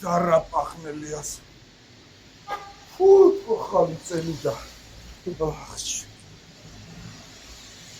გარაპახნელიას. ხალი წელი და.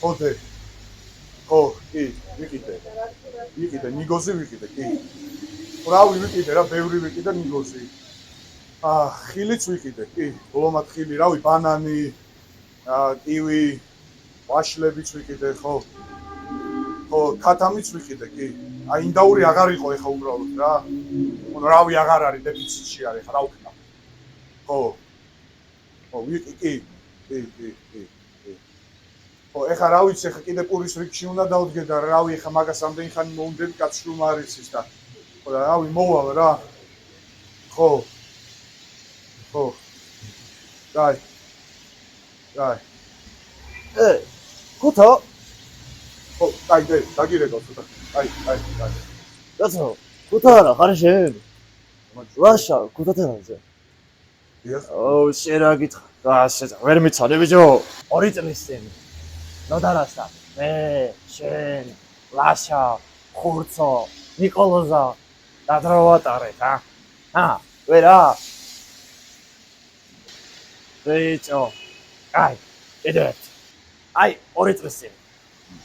ოდე. ო, კი, ვიყიდე, ნიგოზი ვიყიდე, კი. რავი ვიყიდე რა, ბევრი ვიყიდე ნიგოზი. ხილიც ვიყიდე, კი, ბლომად ხილი, რავი, ბანანი, კივი, ვაშლებიც ვიყიდე, ხო. ხო, ქათამიც ვიყიდე, კი. ინდაური აღარ იყო ეხა უბრალოდ რა. რავი აღარ არის, დეფიციტში არის, ხა რა ვქნა. ხო. ხო, კი. ხო, ეხა რა ვიცი, ეხა კიდე პურის რიგში უნდა დავდგე და რავი, ეხა მაგას ამდენი ხანი მოუნდები კაც შრომ არ იცის და ხო, რავი, მოვალ რა. ხო. ხო. დაი. გუთო? ხო, დაგირეკავ ცოტა. აი. კაცო, გუთო არა, ხარ შენ? ლაშა, გუთათენაზე. დიახ. ო, შენ რა გითხრა? ვერ მიცადე ბიჭო. 2 წლის წინ. ნოდარასა. მე, შენ, ლაშა, ხურცო, ნიკოლოზა და დროვატარეთ, ვერა? ბიჭო. აი, ედეთ. აი, 2 წლის წინ.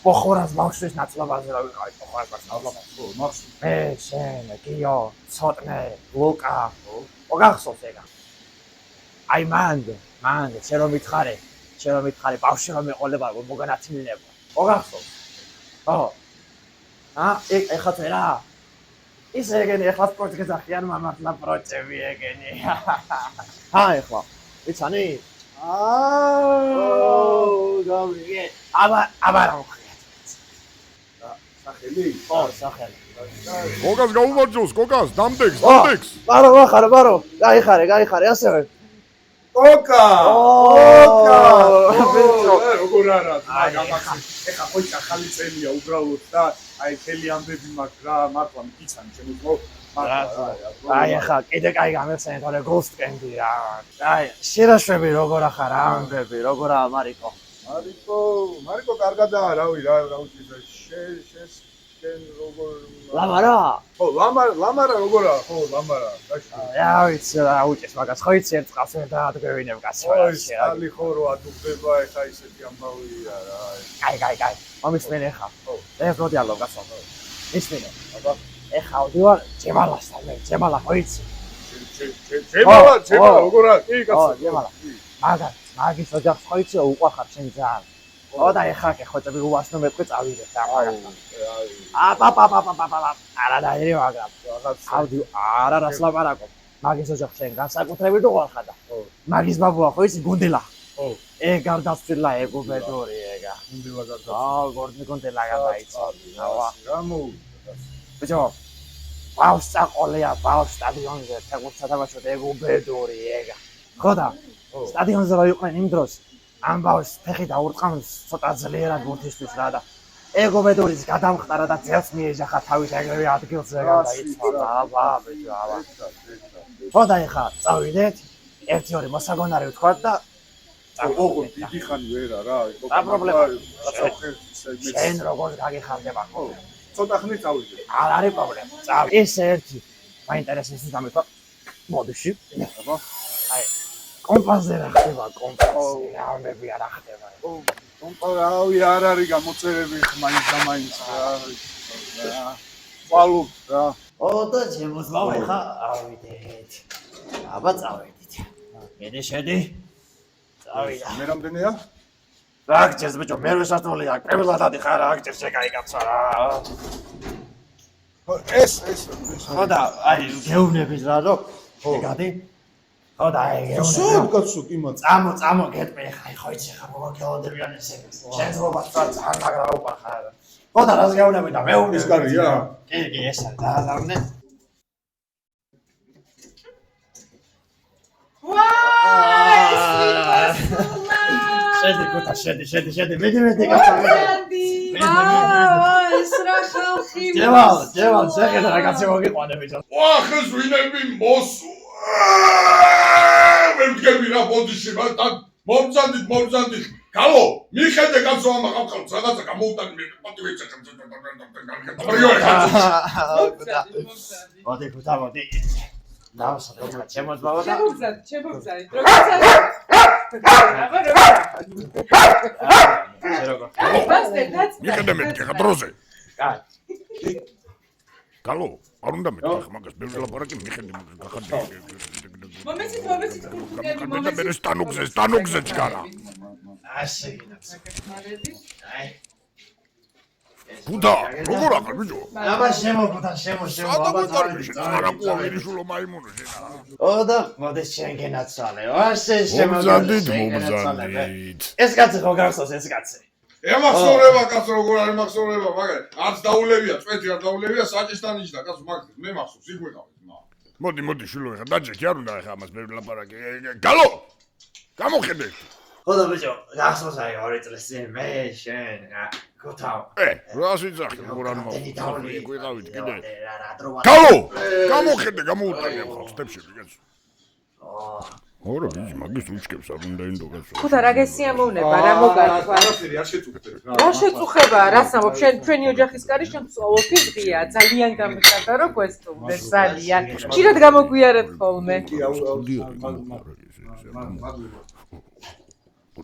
ბოხორას ბავშვის ნაცნობაზე რა ვიყავით, ბოხორას ნაცნობაზე. ხო, მახსოვს. მე, შენ, გიო, ცოტნე, ლუკა. მოგახსოვს ეგა? აი მანდ, შენ რომ მითხარე, ბავშვი რომ მეყოლება, მოგანათმინება. მოგახსოვს? ხო. ეხლა რა? ისე ეგენი ეხლა სპორტს გეძახიან, მამართლა პროჭები ეგენი. ეხლა. იცანი? გამიგე. აბა რა ვხიათ. სახელი? ხო, სახელი. გოგას გაუმარჯოს, გოგას, დამდეგს. ბარო, გაიხარე, ასევე. კოკა! ბიჭო, როგორ არა, ეხა ხოჭა ახალი წელია უბრალოდ და აი ხელი ამბები მაქვს რა, მართლა მიცანი შემოწმო. აი ახლა კიდე კაი გამეხსენე თორე გოლს ტკენდი რა. აი, შერაშვები როგორ ახარ ამბები, როგორაა მარიკო? მარიკო კარგადაა, რავი, რა ვიცი, შენ როგორ ლამარა? ხო, ლამარა როგორაა, ხო, ლამარა, გაშა. რა ვიცი, რა უჭეს მაგას, ხო იცი ერთ ყავს ვერ დაადგევინებ კაცო. ой, სტალი ხო რო ადუღდება, ეხა ისეთი ამბავია რა. კაი, მომისმენე ხა. ხო. ეს როდიალო კაცო. ისმინე. აბა, ეხა ვდივარ ჯემალასთან, ჯემალა ხო იცი? ჯემალა, როგორაა? კი, კაცო. ხო, ჯემალა. მაგის ოჯახს ხო იცი, უყვახარ შენ ძალიან. ო და ეხა კი ხოჭები უასნო მეტყვი წავიდე და არა დაირი მაგრამ ავდი არა რას ლაპარაკო მაგის ოჯახს შენ განსაკუთრებით უყვარხარ და მაგის ბაბუა ხო იცი გუნდელა ხო ეგ გარდაცვლილა ეგ უბედური ეგა გუნდელა გარდაცვლილა გუნდელა გადაიცა რამო ბიჭო ბავშვ საყოლია ბავშვ სტადიონზე ფეხბურთს ათამაშოთ ეგ უბედური ეგა ხო და სტადიონზე რა იყვნენ იმ დროს ამ ბავშვს ფეხი დაურტყამს ცოტა ძლიერად ბურთისთვის რა და ეგ უბედურის გადამხტარა და ძელს მიეჯახა თავის ეგრევე ადგილზე გადაიცვალა აბა ბიჭო აბა ხო და ეხა წავიდეთ 1-2 მოსაგონარი ვთქვათ და ოღონდ დიდი ხანი ვერა რა რა პრობლემა შენ როგორ გაგიხარდება ხო ცოტა ხნით წავიდეთ არ არის პრობლემა წავი ეს ერთი მაინტერესებს დამეთქვა მოდიში აბა აი კომპაზე რა ხდება კომპაზე ამები არ ხდება რავი არ არის გამოწერები მაინც და მაინც რა ვალუ რა ოდა შემოსვავ ხა ავიდეთ აბა წავედით მე შედი წავიდა მე რამდენია რა გჭირს ბიჭო მე შესაძლოა კრებულად ადიხარ რა გჭირს შეკაი კაცო რა ეს ხო და აი გეუბნების რა რო ეგადი ხო და ეგ სულ კაცო კი მაც წამო გეტყვი ხა ხო იცი ხა მოგაქეოდებიან ესე შენ ზრობას ძალიან მაგრა უყარხარ ხო და რას გეუბნები და მეუბნები ის კარგია კი ეს არის დააზარნე შედი მედი კაცო ეს რა ხალხი ჯევალ შეხედა რა კაცი მოგიყვანე ბიჭო ახეს ვინები მოსულ მე მდგები რა ბოდიში მაგრამ მომწადით გალო მიხედე კაცო ამ ხალხს რაღაცა გამოუტანი მე მოტივაცია მოდი დავსახელხა შემოძბავა და შემოგზადი მიხედე მეთქე ხა დროზე. კაი. გალო, არ უნდა მეთქე მაგას ბევრი ლაპარაკი მიხედე გახარდი. მომეცით მე სტანუგზე ჩქარა. ასე გინაც. აი. ბუდა, როგორ აღარ ბიჭო? აბა შემოგვდა აბა არა ყოვერიშულო მაიმუნო შენა. ოდა მოდეს შენ გენაცვალე. ასე მომზადით. ეს კაცი ხო გახსოვს ეს კაცი? ემახსოვრება კაცო როგორ არის მახსოვრება მაგარი. არც დაულებია, წვეთი არ დაულებია, საჭესთან იჯდა კაცო მაგ მე მახსოვს იქ ვიყავით მა. მოდი შულო ეხა დაჯექი არ უნდა ეხა ამას ბევრი ლაპარაკი. გალო! გამოხედე. ხოდა ბიჭო, გახსოვს აი 2 წლის წინ მე შენ გოთავ. რას ვიძახი როგორ არ მოვიყავით კიდე. გალო! გამოხედე, გამოუტანე ხალხს სტეპშები კაცო. ორ ბიჭი მაგის უჩქებს არ უნდა ინდო კაცო. ხუთა რა გესიამოვნება რა მოგართვა. არაფერი არ შეწუხდეთ რა. რა შეწუხება რას ამბობ შენ ჩვენი ოჯახის კარი შენ ოფის ღია ძალიან გამიხარდა რომ გვესტუმრეს ძალიან. ხშირად გამოგვიარეთ ხოლმე.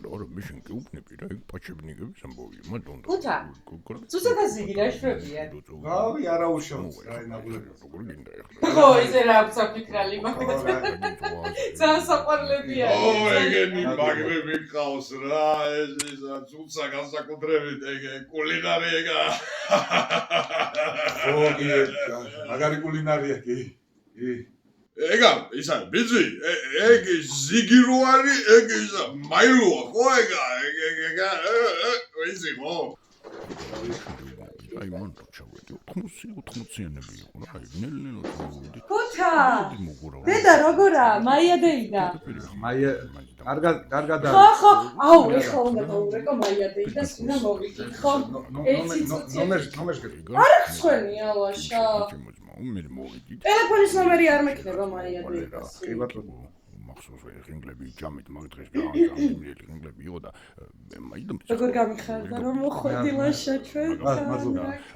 Ora mission ki upnebi ra paçebnigების ამბავი მადონდა. ხუთა. ცუცადაზე გირაშრებია. რავი არა უშავს რა ნაბულები. როგორ გინდა ეხლა. ხო ისე რა აქვს აფიქრალი მაგათ. ძალიან საყვარლებია. ეგენი მაგები მიყავს რა ეს ცუცა განსაკუთრებით ეგ კულინარია. ხო კი მაგარი კულინარია კი. ეგა ისა ბიძი ეგ ზიგიროარი ეგ ისა მაილოა ხო ეგა ვიზი ხო აი მან ჩავედი 80-იანები იყო რა აი ნელ-ნელა წავედი ხუთა დედა როგორა მაია დეიდა მაია კარგად ხო აუ ეხლა უნდა დავურეკო მაია დეიდას უნდა მოვიკითხო ნომერს არა ხსენია ლაშა მე მოვიდი ტელეფონის ნომერი არ მექნება მაია დეიდას კი ბატონო მახსოვს ხინგლები ჯამით მაგ დღეს გამი ხინგლები იყო და მაიდომ როგორ გამიხარდა რომ მოხვედი ლაშა ჩვენ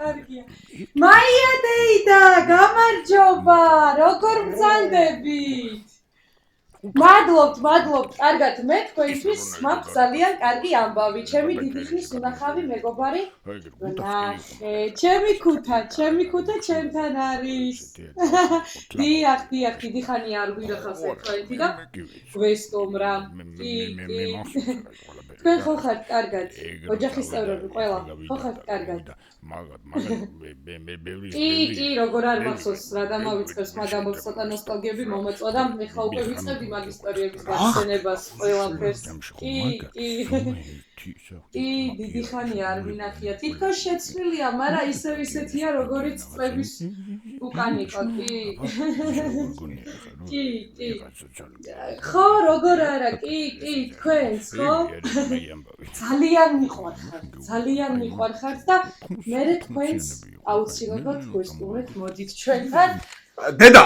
კარგია მაია დეიდა გამარჯობა როგორ ბრძანდებით მადლობთ კარგად მე თქვენთვის მაქვს ძალიან კარგი ამბავი ჩემი დიდი ხნის უნახავი მეგობარი ნახე ჩემი ქუთა ჩემთან არის დიახ დიდი ხანი არ გვინახავს ერთმანეთი და გვესტუმრა კი თქვენ ხო ხართ კარგად ოჯახის წევრები ყველა ხო ხართ კარგად მე ბევრი კი როგორ არ მახსოვს რა გამავიწყებს მაგამ ცოტა ნოსტალგიები მომეწვა და მე ხა უკვე ვიწყებდი მაგ ისტორიების გახსენებას ყველაფერს კი დიდი ხანი არ ვინახია თითქოს შეცვლილია მაგრამ ისევ ისეთია როგორიც წლების უკან იყო კი ხო როგორ არა კი თქვენს ხო ძალიან მიყვარხართ და მე თქვენს აუცილებლად გვესტუმრეთ მოდით ჩვენთან დედა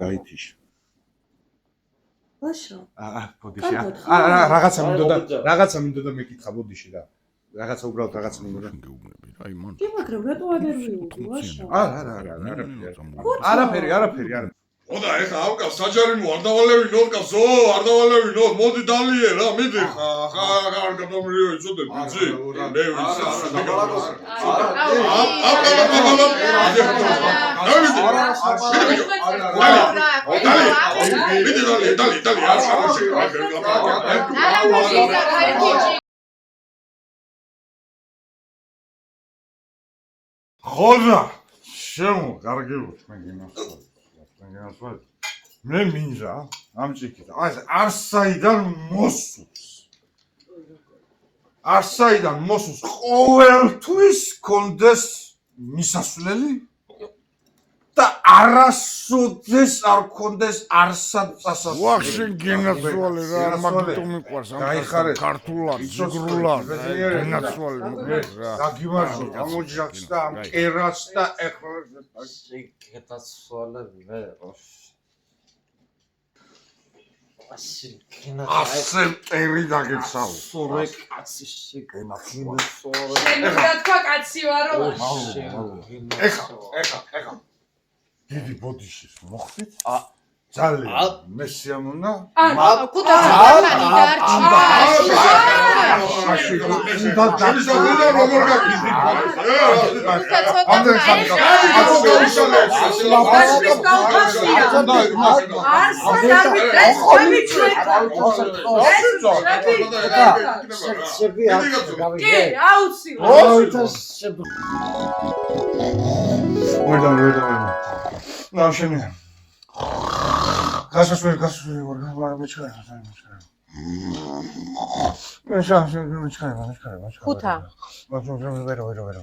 გაითიშ ლაშო ბოდიში რაღაცა მინდოდა მეკითხა ბოდიში რა რაღაცა უბრალოდ რაღაცა მინდოდა აი მან კი მაგრამ რატო არ ვიუდი ლაშო არაფერი ოდა ეხა ავკავს საჯარიმო არ დავალევინო კაცო არ დავალევინო მოდი დალიე რა მიდი ხა გადამრიო იცოდე ბიძი მე ვისა ხოდა შემო კარგებო თქვენ გინახავთ მე მინდა ამ ჭიქით არსაიდან მოსულს ყოველთვის კონდეს მისასვლელი და არასოდეს არ კონდეს არსად წასასვლელი ვახშენ გენაცვალე რა მაგიტო მიყვარს ამ ქართულად ზიგრულად გენაცვალე რა დაგიმარჯო ამ ოჯახს და ამ კერას და ეხლა გენაცვალე მე ასე პერი დაგეცავ სორე კაცი შეგენაცვალე შენ რა თქვა კაცი ვარო ეხა დიდი ბოდიშის მოხდით? ძალიან მე სიამოვნა. კუთა გასასვლელი ვარ, მაგრამ მეჩქარა. მე შეჩქარა. კუთა ვერა.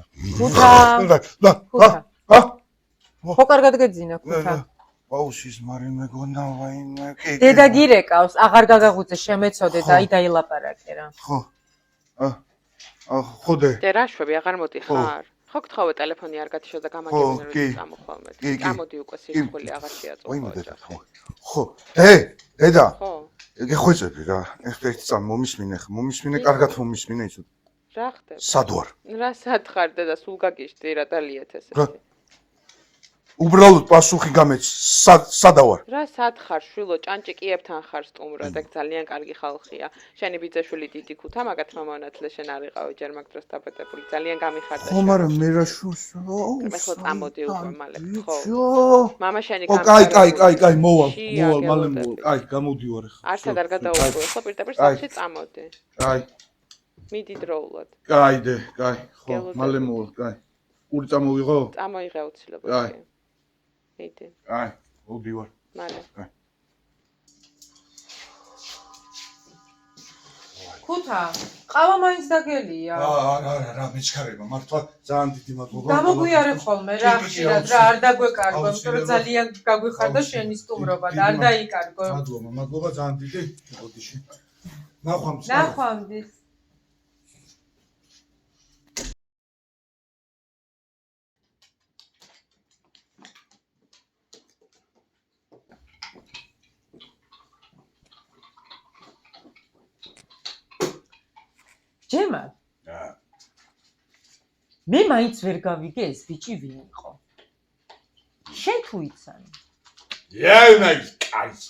ხო კარგად გეძინა კუთა აუშის მარი მეგონა ვაიმე კი. დედა გირეკავს, აღარ გაგაღვიძე, შემეცოდე და აი დაილაპარაკე რა. ხო. ხოდე. დერაშვები აღარ მოდიხარ? ხო გთხოვე ტელეფონი არ გათიშო და გამაგებინე რომ წამოხვალმე. წამოდი უკვე სიცხული აღარ შეაწოვო. ხო. დედა. ხო. გეხვეწები რა. ერთ წამ მომისმინე, კარგად მომისმინე იცი. რა ხდება? სად ვარ? რა სად ხარ დედა სულ გაგიშდი რა დალიეთ ესეთი. უბრალოდ პასუხი გამეც სადა ვარ? რა სად ხარ შვილო ჭანჭიკიებთან ხარ სტუმრად ეგ ძალიან კარგი ხალხია. შენი ბიძაშვილი დიდი ქუთა მაგათ რომ მონათლე შენ არ იყავი ჯერ მაგ დროს დაბადებული ძალიან გამიხარდა. ხო მაგრამ მე რა შურს მე ხო წამოდი უკვე მალე ხო. მამა შენი კაი მოვალ მალე მოვალ. კაი გამოდივარ ახლა. არცად არ გადაუყვე ხო პირდაპირ სახლში წამოდი. კაი. მიდი დროულად. კაი ხო მალე მოვალ კაი. პური წამოვიღო? წამოიღე აუცილებლად. მიდი. კაი მოდივარ. მალე. კაი. კუთა ყავა მაინც დაგელია რა მეჩქარება მართლა ძალიან დიდი მადლობა. გამოგვიარე ხოლმე რა ხშირად რა არ დაგვეკარგო იმიტომ რომ ძალიან გაგვიხარდა შენი სტუმრობა და არ დაიკარგო. მადლობა ძალიან დიდი. ბოდიში. ნახვამდის. ნახვამდის. ჯემა მე მაინც ვერ გავიგე ეს ბიჭი ვინ იყო შენ თუ იცანი Yeah, nice.